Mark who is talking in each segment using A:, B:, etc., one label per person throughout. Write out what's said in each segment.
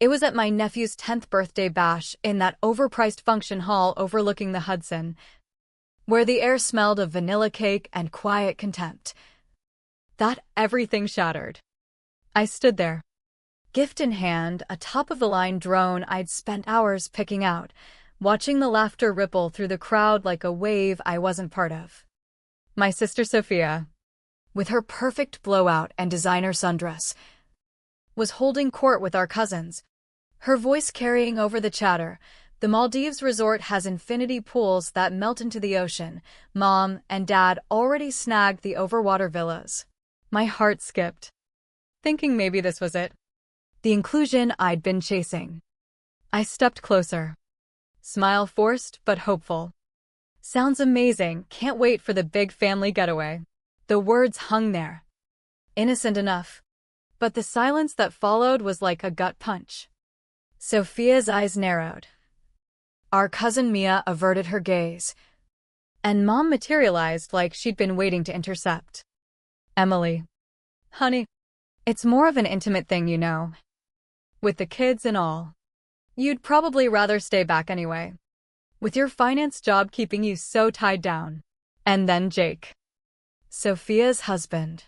A: It was at my nephew's 10th birthday bash in that overpriced function hall overlooking the Hudson, where the air smelled of vanilla cake and quiet contempt. That everything shattered. I stood there, gift in hand, a top-of-the-line drone I'd spent hours picking out, watching the laughter ripple through the crowd like a wave I wasn't part of. My sister Sophia, with her perfect blowout and designer sundress, was holding court with our cousins, her voice carrying over the chatter. The Maldives resort has infinity pools that melt into the ocean. Mom and Dad already snagged the overwater villas. My heart skipped, thinking maybe this was it, the inclusion I'd been chasing. I stepped closer, smile forced but hopeful. Sounds amazing, can't wait for the big family getaway. The words hung there, innocent enough, but the silence that followed was like a gut punch. Sophia's eyes narrowed. Our cousin Mia averted her gaze, and Mom materialized like she'd been waiting to intercept. Emily. Honey, it's more of an intimate thing, you know. With the kids and all. You'd probably rather stay back anyway, with your finance job keeping you so tied down. And then Jake, Sophia's husband.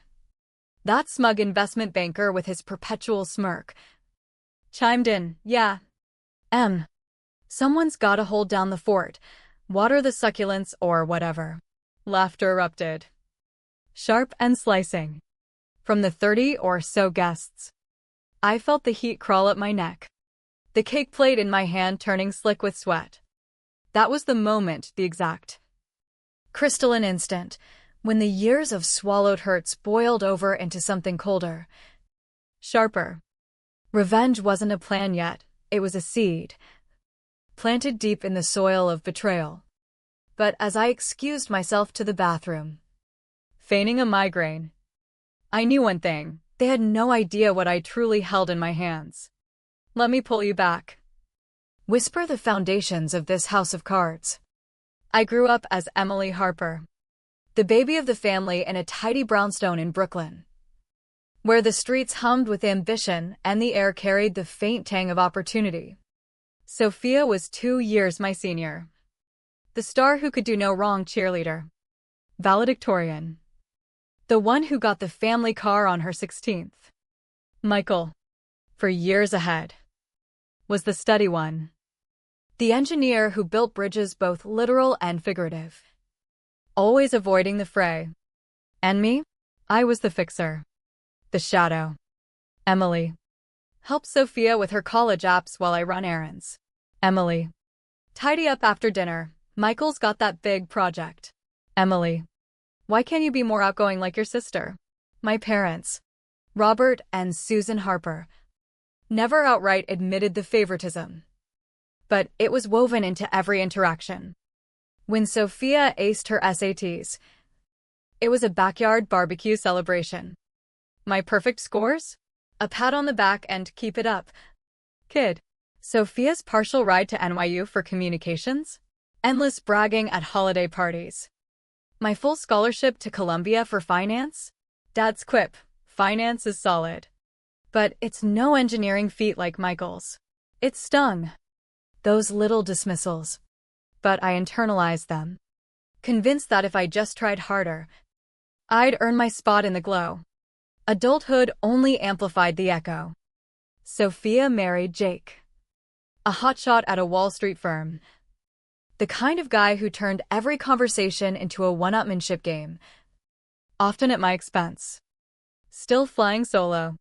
A: That smug investment banker with his perpetual smirk, chimed in, yeah. Someone's gotta hold down the fort, water the succulents or whatever. Laughter erupted, sharp and slicing, from the 30 or so guests. I felt the heat crawl up my neck, the cake plate in my hand turning slick with sweat. That was the moment, the exact crystalline instant, when the years of swallowed hurts boiled over into something colder, sharper. Revenge wasn't a plan yet, it was a seed, planted deep in the soil of betrayal. But as I excused myself to the bathroom, feigning a migraine, I knew one thing: they had no idea what I truly held in my hands. Let me pull you back. Whisper the foundations of this house of cards. I grew up as Emily Harper, the baby of the family in a tidy brownstone in Brooklyn, where the streets hummed with ambition and the air carried the faint tang of opportunity. Sophia was 2 years my senior. The star who could do no wrong cheerleader. Valedictorian. The one who got the family car on her 16th. Michael, for years ahead, was the steady one. The engineer who built bridges both literal and figurative, always avoiding the fray. And me? I was the fixer. The shadow. Emily. Help Sophia with her college apps while I run errands. Emily. Tidy up after dinner. Michael's got that big project. Emily. Why can't you be more outgoing like your sister? My parents, Robert and Susan Harper, never outright admitted the favoritism, but it was woven into every interaction. When Sophia aced her SATs, it was a backyard barbecue celebration. My perfect scores? A pat on the back and keep it up, kid. Sophia's partial ride to NYU for communications? Endless bragging at holiday parties. My full scholarship to Columbia for finance? Dad's quip, finance is solid. But it's no engineering feat like Michael's. It stung. Those little dismissals. But I internalized them, convinced that if I just tried harder, I'd earn my spot in the glow. Adulthood only amplified the echo. Sophia married Jake, a hotshot at a Wall Street firm. The kind of guy who turned every conversation into a one-upmanship game, often at my expense. Still flying solo.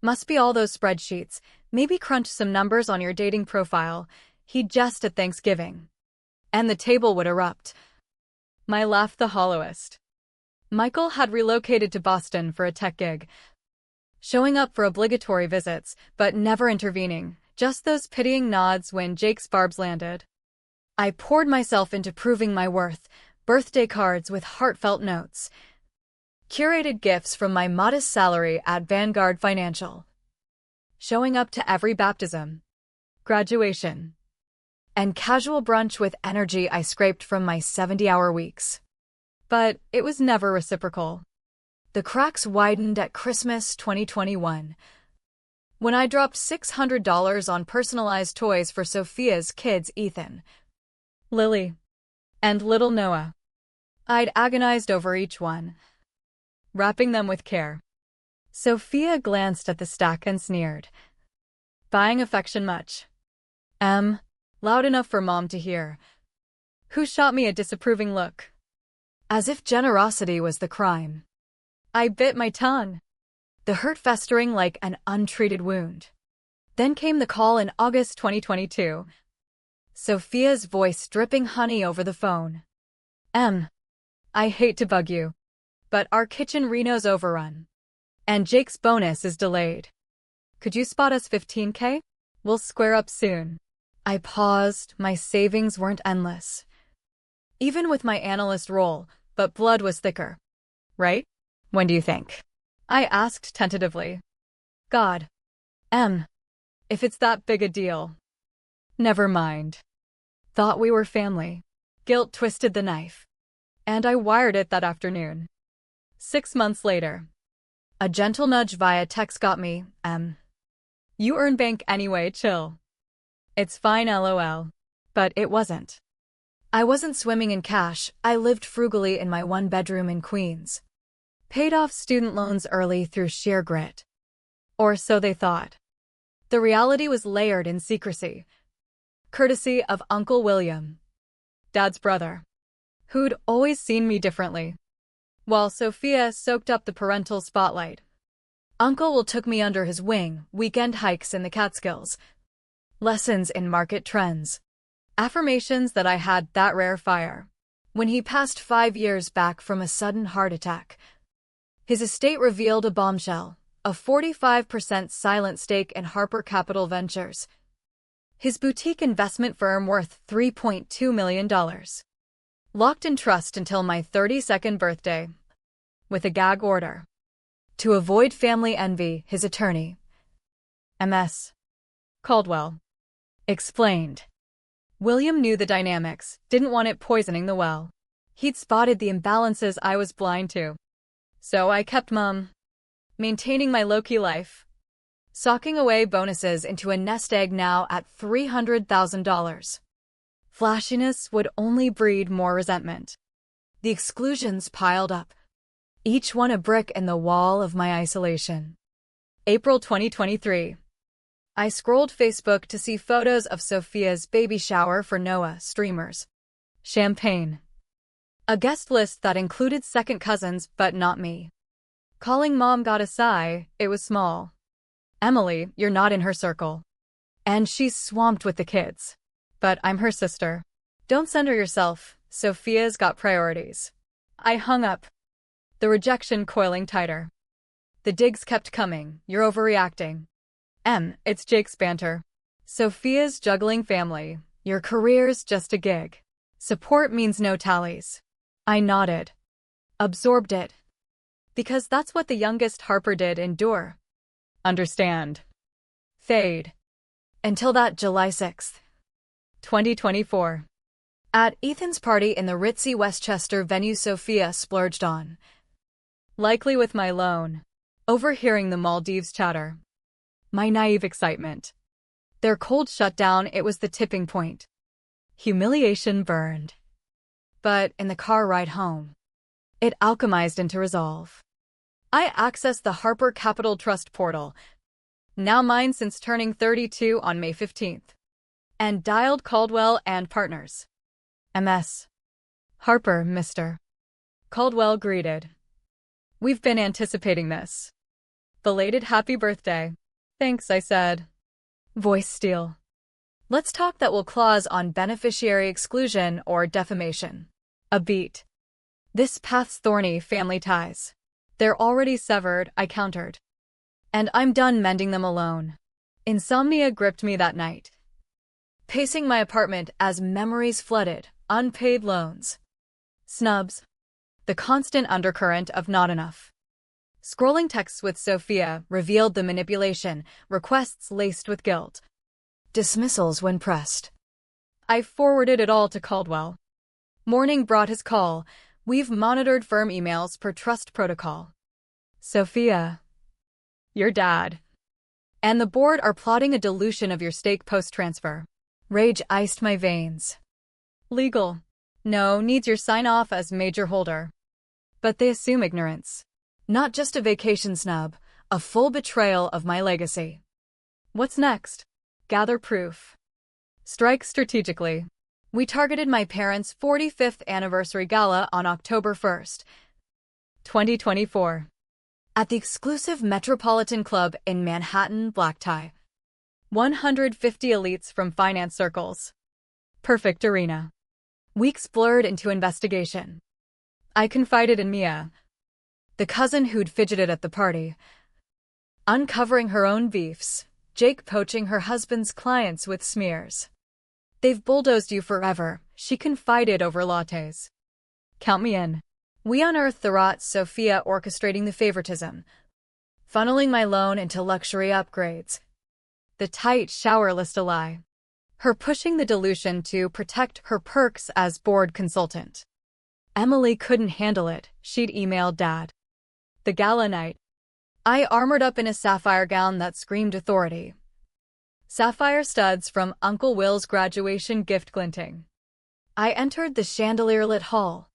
A: Must be all those spreadsheets. Maybe crunch some numbers on your dating profile. He'd jest at Thanksgiving, and the table would erupt. My laugh the hollowest. Michael had relocated to Boston for a tech gig, showing up for obligatory visits, but never intervening, just those pitying nods when Jake's barbs landed. I poured myself into proving my worth, birthday cards with heartfelt notes, curated gifts from my modest salary at Vanguard Financial, showing up to every baptism, graduation, and casual brunch with energy I scraped from my 70-hour weeks. But it was never reciprocal. The cracks widened at Christmas 2021, When I dropped $600 on personalized toys for Sophia's kids, Ethan, Lily, and little Noah. I'd agonized over each one, wrapping them with care. Sophia glanced at the stack and sneered. Buying affection much? Loud enough for Mom to hear, who shot me a disapproving look, as if generosity was the crime. I bit my tongue, the hurt festering like an untreated wound. Then came the call in August 2022. Sophia's voice dripping honey over the phone. I hate to bug you, but our kitchen reno's overrun, and Jake's bonus is delayed. Could you spot us $15K? We'll square up soon. I paused. My savings weren't endless, even with my analyst role, but blood was thicker. Right? When do you think? I asked tentatively. God. If it's that big a deal. Never mind. Thought we were family. Guilt twisted the knife, and I wired it that afternoon. 6 months later, a gentle nudge via text got me, you earn bank anyway, chill. It's fine, lol. But it wasn't. I wasn't swimming in cash. I lived frugally in my one-bedroom in Queens. Paid off student loans early through sheer grit. Or so they thought. The reality was layered in secrecy, courtesy of Uncle William, Dad's brother, who'd always seen me differently. While Sophia soaked up the parental spotlight, Uncle Will took me under his wing, weekend hikes in the Catskills, lessons in market trends, affirmations that I had that rare fire. When he passed 5 years back from a sudden heart attack, his estate revealed a bombshell, a 45% silent stake in Harper Capital Ventures, his boutique investment firm worth $3.2 million. Locked in trust until my 32nd birthday, with a gag order. To avoid family envy, his attorney, M.S. Caldwell, explained. William knew the dynamics, didn't want it poisoning the well. He'd spotted the imbalances I was blind to. So I kept mum, maintaining my low-key life, socking away bonuses into a nest egg now at $300,000. Flashiness would only breed more resentment. The exclusions piled up, each one a brick in the wall of my isolation. April 2023. I scrolled Facebook to see photos of Sophia's baby shower for Noah streamers. Champagne. A guest list that included second cousins, but not me. Calling Mom got a sigh. It was small. Emily, you're not in her circle. And she's swamped with the kids. But I'm her sister. Don't send her yourself. Sophia's got priorities. I hung up, the rejection coiling tighter. The digs kept coming. You're overreacting. It's Jake's banter. Sophia's juggling family. Your career's just a gig. Support means no tallies. I nodded. Absorbed it. Because that's what the youngest Harper did endure. Understand. Fade. Until that July 6th. 2024. At Ethan's party in the ritzy Westchester venue Sophia splurged on. Likely with my loan. Overhearing the Maldives chatter. My naive excitement. Their cold shutdown, it was the tipping point. Humiliation burned. But in the car ride home, it alchemized into resolve. I accessed the Harper Capital Trust portal, now mine since turning 32 on May 15th, and dialed Caldwell and Partners. MS. Harper, Mr. Caldwell greeted. We've been anticipating this. Belated happy birthday. Thanks, I said. Voice steel. Let's talk that will clause on beneficiary exclusion or defamation. A beat. This path's thorny, family ties. They're already severed, I countered. And I'm done mending them alone. Insomnia gripped me that night. Pacing my apartment as memories flooded, unpaid loans. Snubs. The constant undercurrent of not enough. Scrolling texts with Sophia revealed the manipulation, requests laced with guilt. Dismissals when pressed. I forwarded it all to Caldwell. Morning brought his call. We've monitored firm emails per trust protocol. Sophia. Your dad. And the board are plotting a dilution of your stake post-transfer. Rage iced my veins. Legal. No, needs your sign-off as major holder. But they assume ignorance. Not just a vacation snub, a full betrayal of my legacy. What's next? Gather proof. Strike strategically. We targeted my parents' 45th anniversary gala on October 1st, 2024. At the exclusive Metropolitan Club in Manhattan, black tie. 150 elites from finance circles. Perfect arena. Weeks blurred into investigation. I confided in Mia, the cousin who'd fidgeted at the party, uncovering her own beefs, Jake poaching her husband's clients with smears. They've bulldozed you forever, she confided over lattes. Count me in. We unearthed the rot Sophia orchestrating the favoritism, funneling my loan into luxury upgrades. The tight shower list a lie. Her pushing the dilution to protect her perks as board consultant. Emily couldn't handle it, she'd emailed Dad. The gala night. I armored up in a sapphire gown that screamed authority. Sapphire studs from Uncle Will's graduation gift glinting. I entered the chandelier-lit hall.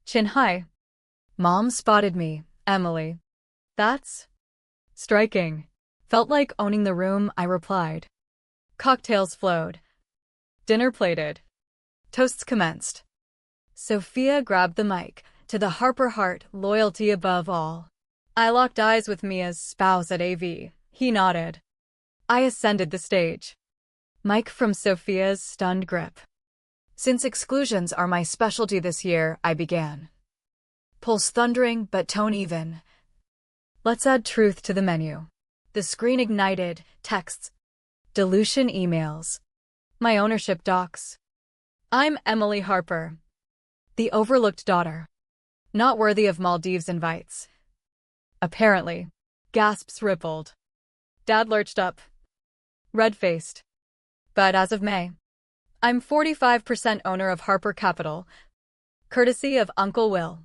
A: Chin high. Mom spotted me, Emily. That's striking. Felt like owning the room, I replied. Cocktails flowed. Dinner plated. Toasts commenced. Sophia grabbed the mic, to the Harper heart, loyalty above all. I locked eyes with Mia's spouse at AV. He nodded. I ascended the stage. Mic from Sophia's stunned grip. Since exclusions are my specialty this year, I began. Pulse thundering, but tone even. Let's add truth to the menu. The screen ignited, texts. Dilution emails. My ownership docs. I'm Emily Harper. The overlooked daughter. Not worthy of Maldives invites. Apparently. Gasps rippled. Dad lurched up. Red-faced. But as of May, I'm 45% owner of Harper Capital. Courtesy of Uncle Will.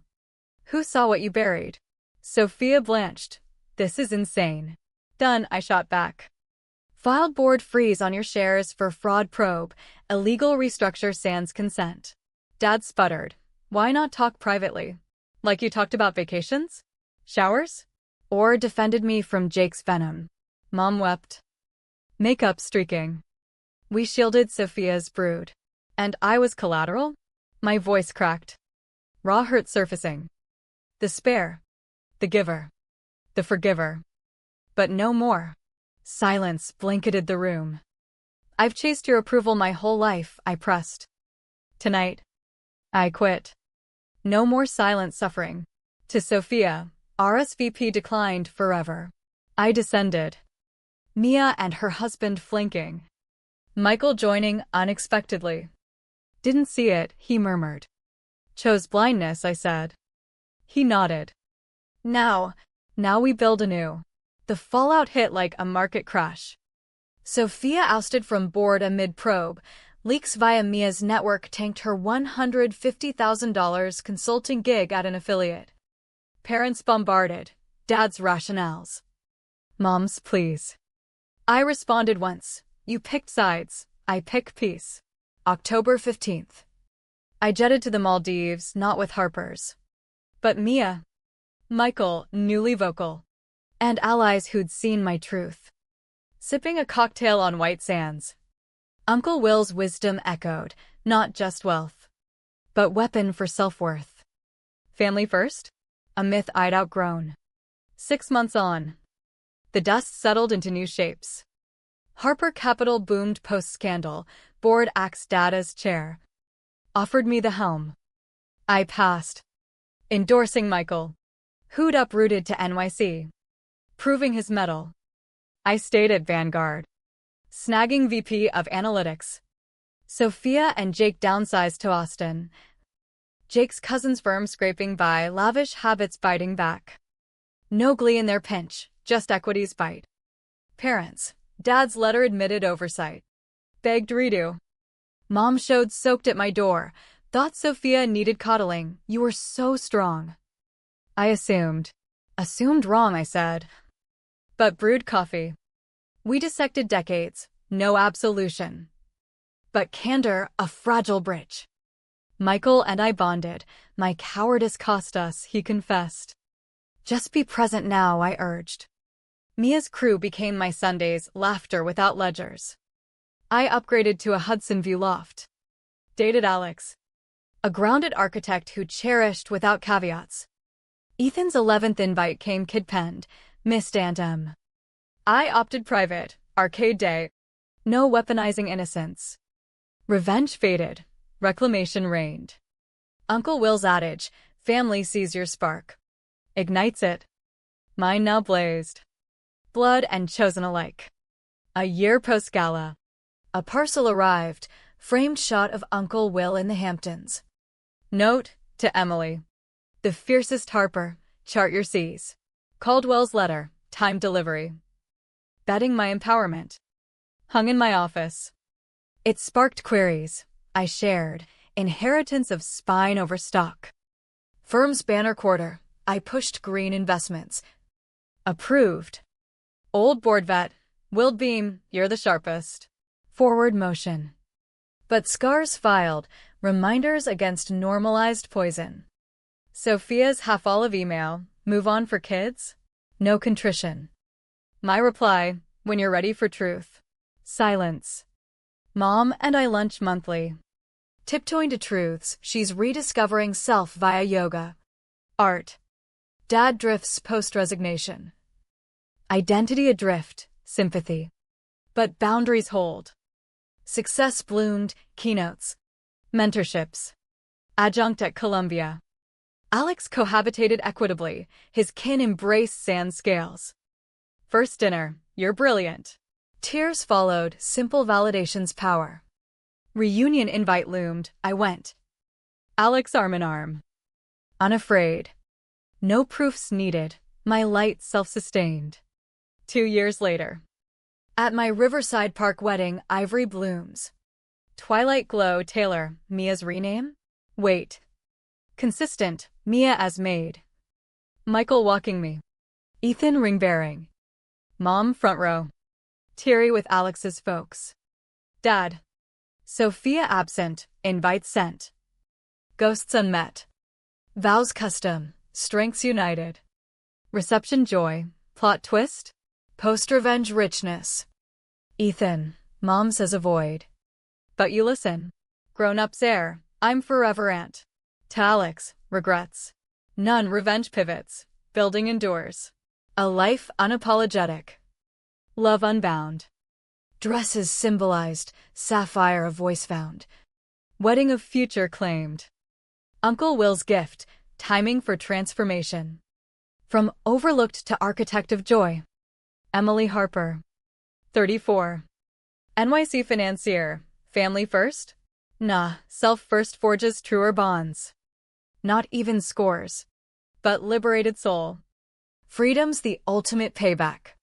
A: Who saw what you buried? Sophia blanched. This is insane. Done, I shot back. Filed board freeze on your shares for fraud probe. Illegal restructure sans consent. Dad sputtered. Why not talk privately? Like you talked about vacations? Showers? Or defended me from Jake's venom. Mom wept. Makeup streaking. We shielded Sophia's brood. And I was collateral? My voice cracked. Raw hurt surfacing. The spare. The giver. The forgiver. But no more. Silence blanketed the room. I've chased your approval my whole life, I pressed. Tonight. I quit. No more silent suffering. To Sophia, RSVP declined forever. I descended. Mia and her husband flanking. Michael joining unexpectedly. Didn't see it, he murmured. Chose blindness, I said. He nodded. Now we build anew. The fallout hit like a market crash. Sophia ousted from board amid probe. Leaks via Mia's network tanked her $150,000 consulting gig at an affiliate. Parents bombarded. Dad's rationales. Mom's pleas. I responded once. You picked sides. I pick peace. October 15th. I jetted to the Maldives, not with Harpers. But Mia. Michael, newly vocal. And allies who'd seen my truth. Sipping a cocktail on white sands. Uncle Will's wisdom echoed, not just wealth, but weapon for self-worth. Family first? A myth I'd outgrown. 6 months on. The dust settled into new shapes. Harper Capital boomed post-scandal, board axed Dada's chair. Offered me the helm. I passed. Endorsing Michael, who'd uprooted to NYC. Proving his mettle. I stayed at Vanguard. Snagging VP of Analytics. Sophia and Jake downsized to Austin. Jake's cousin's firm scraping by, lavish habits biting back. No glee in their pinch, just equities bite. Parents. Dad's letter admitted oversight. Begged redo. Mom showed soaked at my door. Thought Sophia needed coddling. You were so strong. I assumed. Assumed wrong, I said. But brewed coffee. We dissected decades, no absolution. But candor, a fragile bridge. Michael and I bonded. My cowardice cost us, he confessed. Just be present now, I urged. Mia's crew became my Sundays, laughter without ledgers. I upgraded to a Hudson View loft. Dated Alex, a grounded architect who cherished without caveats. Ethan's 11th invite came kid-penned, missed Aunt M. I opted private, arcade day. No weaponizing innocence. Revenge faded. Reclamation reigned. Uncle Will's adage, family sees your spark. Ignites it. Mine now blazed. Blood and chosen alike. A year post-gala. A parcel arrived, framed shot of Uncle Will in the Hamptons. Note to Emily. The fiercest harper, chart your seas. Caldwell's letter, timed delivery. Betting my empowerment. Hung in my office. It sparked queries. I shared, inheritance of spine over stock. Firm's banner quarter, I pushed green investments. Approved. Old board vet, Will Beam, you're the sharpest. Forward motion. But scars filed, reminders against normalized poison. Sophia's half-olive email, move on for kids? No contrition. My reply, when you're ready for truth. Silence. Mom and I lunch monthly. Tiptoeing to truths, she's rediscovering self via yoga. Art. Dad drifts post-resignation. Identity adrift, sympathy. But boundaries hold. Success bloomed, keynotes. Mentorships. Adjunct at Columbia. Alex cohabitated equitably, his kin embraced sand scales. First dinner, you're brilliant. Tears followed, simple validation's power. Reunion invite loomed, I went. Alex arm in arm. Unafraid. No proofs needed, my light self-sustained. 2 years later. At my Riverside Park wedding, ivory blooms. Twilight glow, Taylor, Mia's rename? Wait. Consistent, Mia as maid. Michael walking me. Ethan ring-bearing. Mom front row. Teary with Alex's folks. Dad. Sophia absent, invite sent. Ghosts unmet. Vows custom, strengths united. Reception joy, plot twist. Post-revenge richness. Ethan, Mom says avoid. But you listen. Grown-ups air, I'm forever aunt. To Alex, regrets. None revenge pivots, building endures. A life unapologetic. Love unbound. Dresses symbolized, sapphire a voice found. Wedding of future claimed. Uncle Will's gift, timing for transformation. From overlooked to architect of joy. Emily Harper. 34. NYC financier, family first? Nah, self first forges truer bonds. Not even scores. But liberated soul. Freedom's the ultimate payback.